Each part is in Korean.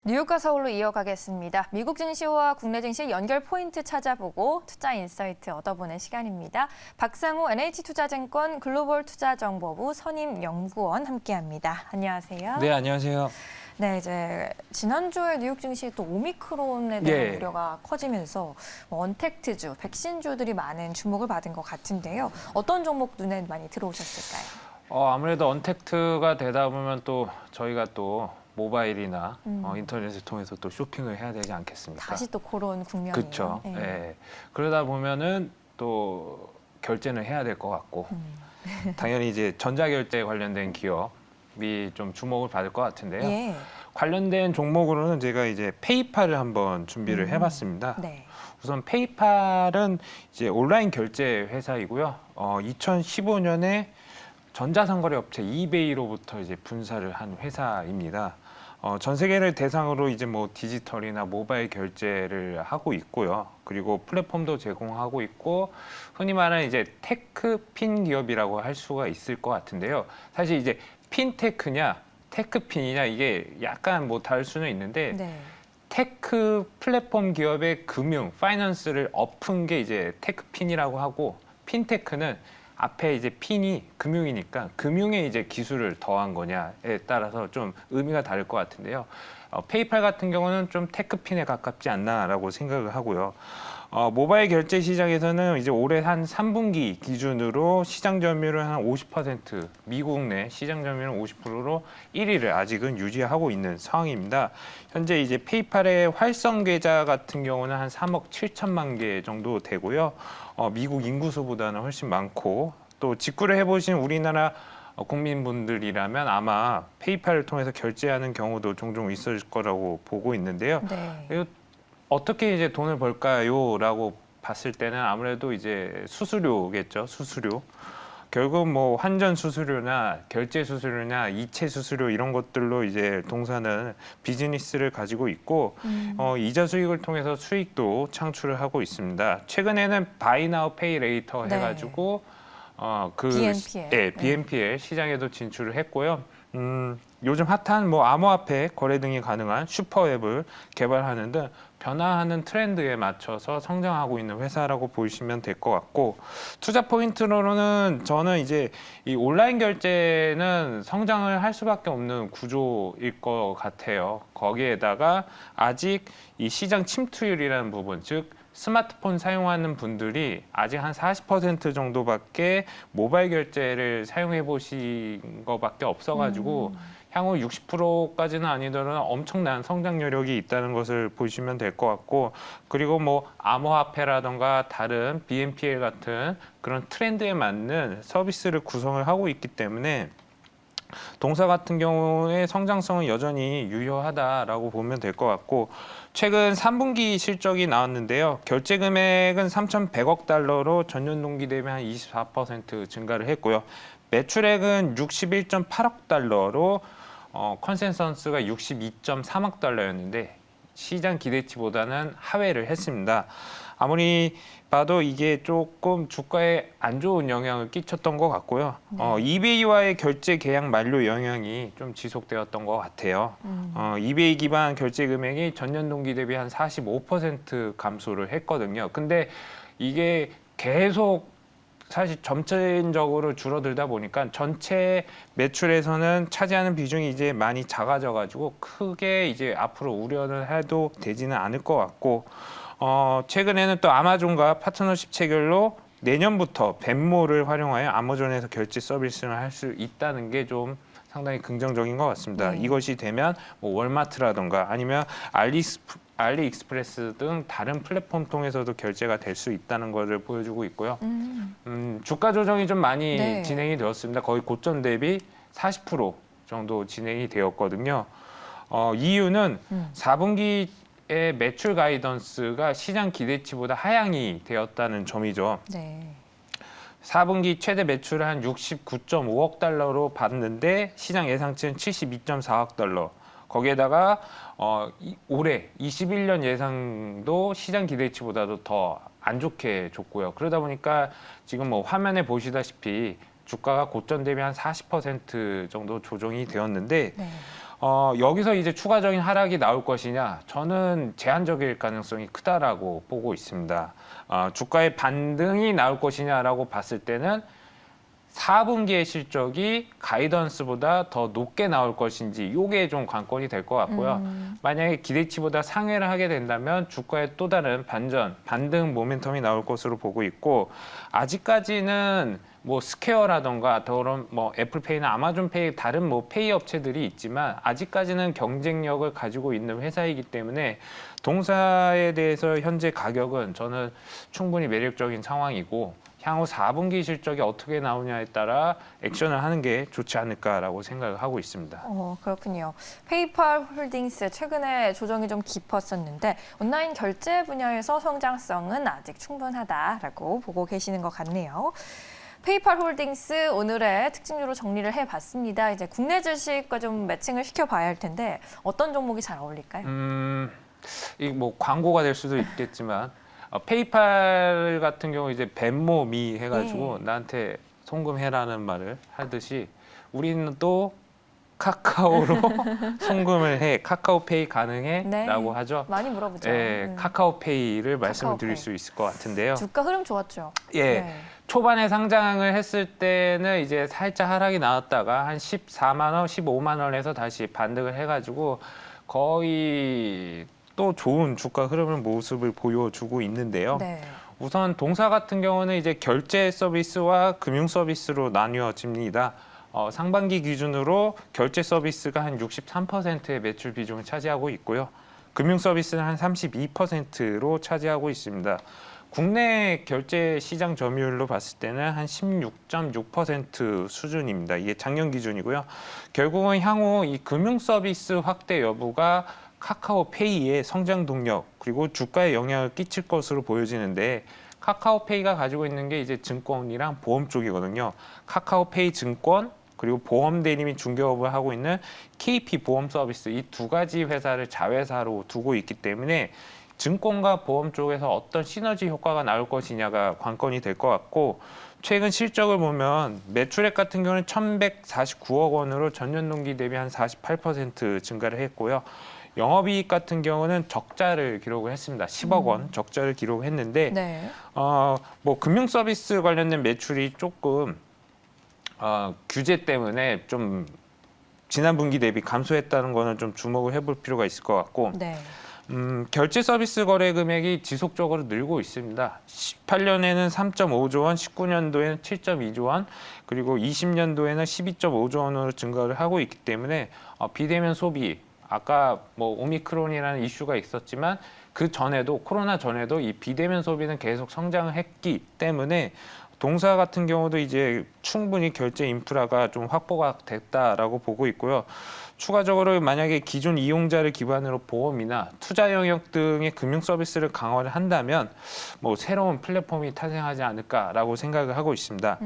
뉴욕과 서울로 이어가겠습니다. 미국 증시와 국내 증시 연결 포인트 찾아보고 투자 인사이트 얻어보는 시간입니다. 박상우 NH투자증권 글로벌투자정보부 선임연구원 함께합니다. 안녕하세요. 네, 안녕하세요. 네, 이제 지난주에 뉴욕 증시에 또 오미크론에 대한 우려가 커지면서 언택트주, 백신주들이 많은 주목을 받은 것 같은데요. 어떤 종목 눈에 많이 들어오셨을까요? 아무래도 언택트가 되다 보면 또 저희가 또 모바일이나 인터넷을 통해서 또 쇼핑을 해야 되지 않겠습니까? 다시 또 그런 국면이에요. 그렇죠. 네. 네. 그러다 보면은 또 결제는 해야 될 것 같고 당연히 이제 전자결제 관련된 기업이 좀 주목을 받을 것 같은데요. 예. 관련된 종목으로는 제가 이제 페이팔을 한번 준비를 해봤습니다. 네. 우선 페이팔은 이제 온라인 결제 회사이고요. 2015년에 전자상거래 업체 이베이로부터 이제 분사를 한 회사입니다. 전 세계를 대상으로 이제 뭐 디지털이나 모바일 결제를 하고 있고요. 그리고 플랫폼도 제공하고 있고 흔히 말하는 이제 테크핀 기업이라고 할 수가 있을 것 같은데요. 사실 이제 핀테크냐 테크핀이냐 이게 약간 뭐 다를 수는 있는데 네. 테크 플랫폼 기업의 금융, 파이낸스를 엎은 게 이제 테크핀이라고 하고 핀테크는 앞에 이제 핀이 금융이니까 금융에 이제 기술을 더한 거냐에 따라서 좀 의미가 다를 것 같은데요. 페이팔 같은 경우는 좀 테크핀에 가깝지 않나라고 생각을 하고요. 모바일 결제 시장에서는 이제 올해 한 3분기 기준으로 시장 점유율은 한 50%, 미국 내 시장 점유율은 50%로 1위를 아직은 유지하고 있는 상황입니다. 현재 이제 페이팔의 활성 계좌 같은 경우는 한 3억 7천만 개 정도 되고요. 미국 인구수보다는 훨씬 많고 또 직구를 해보신 우리나라 국민분들이라면 아마 페이팔을 통해서 결제하는 경우도 종종 있을 거라고 보고 있는데요. 네. 어떻게 이제 돈을 벌까요?라고 봤을 때는 아무래도 이제 수수료겠죠, 수수료. 결국 뭐 환전 수수료나 결제 수수료나 이체 수수료 이런 것들로 이제 동사는 비즈니스를 가지고 있고 이자 수익을 통해서 수익도 창출을 하고 있습니다. 최근에는 바이 나우 페이 레이터 해가지고 BNPL. BNPL 시장에도 진출을 했고요. 요즘 핫한 뭐 암호화폐 거래 등이 가능한 슈퍼앱을 개발하는 등 변화하는 트렌드에 맞춰서 성장하고 있는 회사라고 보시면 될 것 같고 투자 포인트로는 저는 이제 이 온라인 결제는 성장을 할 수밖에 없는 구조일 것 같아요. 거기에다가 아직 이 시장 침투율이라는 부분, 즉 스마트폰 사용하는 분들이 아직 한 40% 정도밖에 모바일 결제를 사용해 보신 것밖에 없어가지고 향후 60%까지는 아니더라도 엄청난 성장 여력이 있다는 것을 보시면 될 것 같고 그리고 뭐 암호화폐라던가 다른 BNPL 같은 그런 트렌드에 맞는 서비스를 구성을 하고 있기 때문에 동사 같은 경우에 성장성은 여전히 유효하다라고 보면 될 것 같고 최근 3분기 실적이 나왔는데요. 결제 금액은 3,100억 달러로 전년 동기 대비 한 24% 증가를 했고요. 매출액은 61.8억 달러로 컨센서스가 62.3억 달러였는데 시장 기대치보다는 하회를 했습니다. 아무리 봐도 이게 조금 주가에 안 좋은 영향을 끼쳤던 것 같고요. 이베이와의 결제 계약 만료 영향이 좀 지속되었던 것 같아요. 이베이 기반 결제 금액이 전년 동기 대비 한 45% 감소를 했거든요. 근데 이게 계속 사실 점진적으로 줄어들다 보니까 전체 매출에서는 차지하는 비중이 이제 많이 작아져가지고 크게 이제 앞으로 우려를 해도 되지는 않을 것 같고 최근에는 또 아마존과 파트너십 체결로 내년부터 벤모를 활용하여 아마존에서 결제 서비스를 할 수 있다는 게 좀 상당히 긍정적인 것 같습니다. 이것이 되면 뭐 월마트라던가 아니면 알리익스프레스 등 다른 플랫폼 통해서도 결제가 될 수 있다는 것을 보여주고 있고요. 주가 조정이 좀 많이 진행이 되었습니다. 거의 고점 대비 40% 정도 진행이 되었거든요. 이유는 4분기의 매출 가이던스가 시장 기대치보다 하향이 되었다는 점이죠. 네. 4분기 최대 매출을 한 69.5억 달러로 봤는데 시장 예상치는 72.4억 달러. 거기에다가 올해 21년 예상도 시장 기대치보다도 더 안 좋게 줬고요. 그러다 보니까 지금 뭐 화면에 보시다시피 주가가 고점 대비 한 40% 정도 조정이 되었는데 여기서 이제 추가적인 하락이 나올 것이냐? 저는 제한적일 가능성이 크다라고 보고 있습니다. 주가의 반등이 나올 것이냐라고 봤을 때는 4분기의 실적이 가이던스보다 더 높게 나올 것인지 이게 좀 관건이 될 것 같고요. 만약에 기대치보다 상회를 하게 된다면 주가에 또 다른 반등 모멘텀이 나올 것으로 보고 있고 아직까지는 뭐 스퀘어라던가 그런 뭐 애플페이나 아마존페이 다른 뭐 페이 업체들이 있지만 아직까지는 경쟁력을 가지고 있는 회사이기 때문에 동사에 대해서 현재 가격은 저는 충분히 매력적인 상황이고 향후 4분기 실적이 어떻게 나오냐에 따라 액션을 하는 게 좋지 않을까라고 생각을 하고 있습니다. 그렇군요. 페이팔 홀딩스 최근에 조정이 좀 깊었었는데 온라인 결제 분야에서 성장성은 아직 충분하다라고 보고 계시는 것 같네요. 페이팔 홀딩스 오늘의 특징으로 정리를 해봤습니다. 이제 국내 주식과 좀 매칭을 시켜봐야 할 텐데 어떤 종목이 잘 어울릴까요? 이 뭐 광고가 될 수도 있겠지만 페이팔 같은 경우 이제 벤모미 해가지고 나한테 송금해라는 말을 하듯이 우리는 또 카카오로 송금을 해 카카오페이 가능해?라고 하죠. 많이 물어보죠. 카카오페이를 말씀을 드릴 수 있을 것 같은데요. 주가 흐름 좋았죠. 초반에 상장을 했을 때는 이제 살짝 하락이 나왔다가 한 14만 원, 15만 원에서 다시 반등을 해가지고 거의 또 좋은 주가 흐름을 모습을 보여주고 있는데요. 우선 동사 같은 경우는 이제 결제 서비스와 금융 서비스로 나뉘어집니다. 상반기 기준으로 결제 서비스가 한 63%의 매출 비중을 차지하고 있고요. 금융 서비스는 한 32%로 차지하고 있습니다. 국내 결제 시장 점유율로 봤을 때는 한 16.6% 수준입니다. 이게 작년 기준이고요. 결국은 향후 이 금융 서비스 확대 여부가 카카오페이의 성장 동력 그리고 주가에 영향을 끼칠 것으로 보여지는데 카카오페이가 가지고 있는 게 이제 증권이랑 보험 쪽이거든요. 카카오페이 증권 그리고 보험 대리 및 중개업을 하고 있는 KP 보험 서비스 이 두 가지 회사를 자회사로 두고 있기 때문에 증권과 보험 쪽에서 어떤 시너지 효과가 나올 것이냐가 관건이 될 것 같고 최근 실적을 보면 매출액 같은 경우는 1,149억 원으로 전년 동기 대비 한 48% 증가를 했고요. 영업이익 같은 경우는 적자를 기록을 했습니다. 10억 원 적자를 기록했는데 뭐 금융 서비스 관련된 매출이 조금 규제 때문에 좀 지난 분기 대비 감소했다는 거는 좀 주목을 해볼 필요가 있을 것 같고 결제 서비스 거래 금액이 지속적으로 늘고 있습니다. 18년에는 3.5조 원, 19년도에는 7.2조 원, 그리고 20년도에는 12.5조 원으로 증가를 하고 있기 때문에 비대면 소비 아까 뭐 오미크론이라는 이슈가 있었지만 그 전에도 코로나 전에도 이 비대면 소비는 계속 성장을 했기 때문에 동사 같은 경우도 이제 충분히 결제 인프라가 좀 확보가 됐다라고 보고 있고요. 추가적으로 만약에 기존 이용자를 기반으로 보험이나 투자 영역 등의 금융 서비스를 강화를 한다면 뭐 새로운 플랫폼이 탄생하지 않을까라고 생각을 하고 있습니다.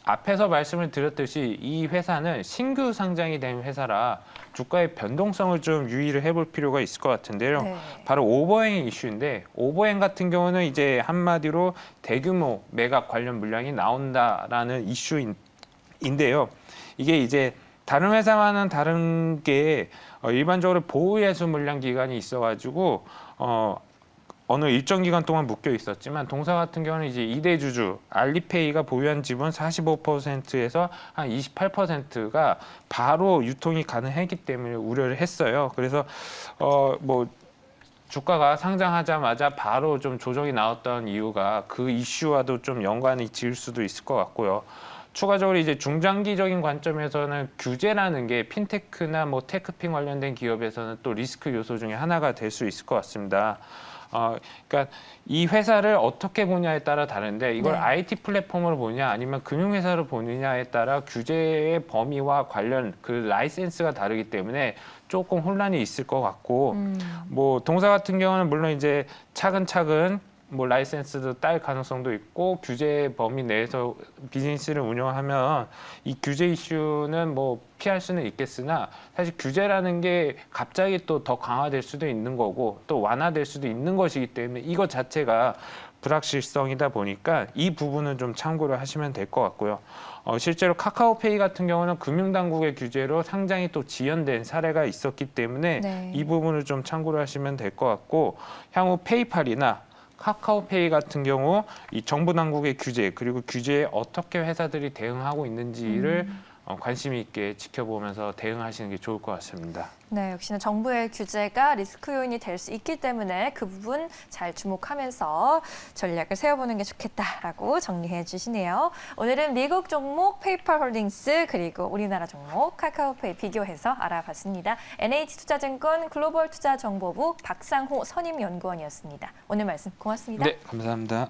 앞에서 말씀을 드렸듯이 이 회사는 신규 상장이 된 회사라 주가의 변동성을 좀 유의를 해볼 필요가 있을 것 같은데요. 바로 오버행 이슈인데 오버행 같은 경우는 이제 한마디로 대규모 매각 관련 물량이 나온다라는 이슈인데요. 이게 이제 다른 회사와는 다른 게 일반적으로 보호예수 물량 기간이 있어가지고 어느 일정 기간 동안 묶여 있었지만 동사 같은 경우는 이제 2대 주주 알리페이가 보유한 지분 45%에서 한 28%가 바로 유통이 가능했기 때문에 우려를 했어요. 그래서 뭐 주가가 상장하자마자 바로 좀 조정이 나왔던 이유가 그 이슈와도 좀 연관이 지을 수도 있을 것 같고요. 추가적으로 이제 중장기적인 관점에서는 규제라는 게 핀테크나 뭐 테크핀 관련된 기업에서는 또 리스크 요소 중에 하나가 될 수 있을 것 같습니다. 그러니까 이 회사를 어떻게 보냐에 따라 다른데 이걸 IT 플랫폼으로 보냐 아니면 금융회사로 보느냐에 따라 규제의 범위와 관련 그 라이센스가 다르기 때문에 조금 혼란이 있을 것 같고 뭐 동사 같은 경우는 물론 이제 차근차근 뭐 라이센스도 딸 가능성도 있고 규제 범위 내에서 비즈니스를 운영하면 이 규제 이슈는 뭐 피할 수는 있겠으나 사실 규제라는 게 갑자기 또 더 강화될 수도 있는 거고 또 완화될 수도 있는 것이기 때문에 이것 자체가 불확실성이다 보니까 이 부분은 좀 참고를 하시면 될 것 같고요. 실제로 카카오페이 같은 경우는 금융당국의 규제로 상장이 또 지연된 사례가 있었기 때문에 네. 이 부분을 좀 참고를 하시면 될 것 같고, 향후 페이팔이나 카카오페이 같은 경우 이 정부 당국의 규제, 그리고 규제에 어떻게 회사들이 대응하고 있는지를 관심 있게 지켜보면서 대응하시는 게 좋을 것 같습니다. 네, 역시나 정부의 규제가 리스크 요인이 될 수 있기 때문에 그 부분 잘 주목하면서 전략을 세워보는 게 좋겠다라고 정리해 주시네요. 오늘은 미국 종목 페이팔 홀딩스 그리고 우리나라 종목 카카오페이 비교해서 알아봤습니다. NH투자증권 글로벌 투자정보부 박상호 선임연구원이었습니다. 오늘 말씀 고맙습니다. 네, 감사합니다.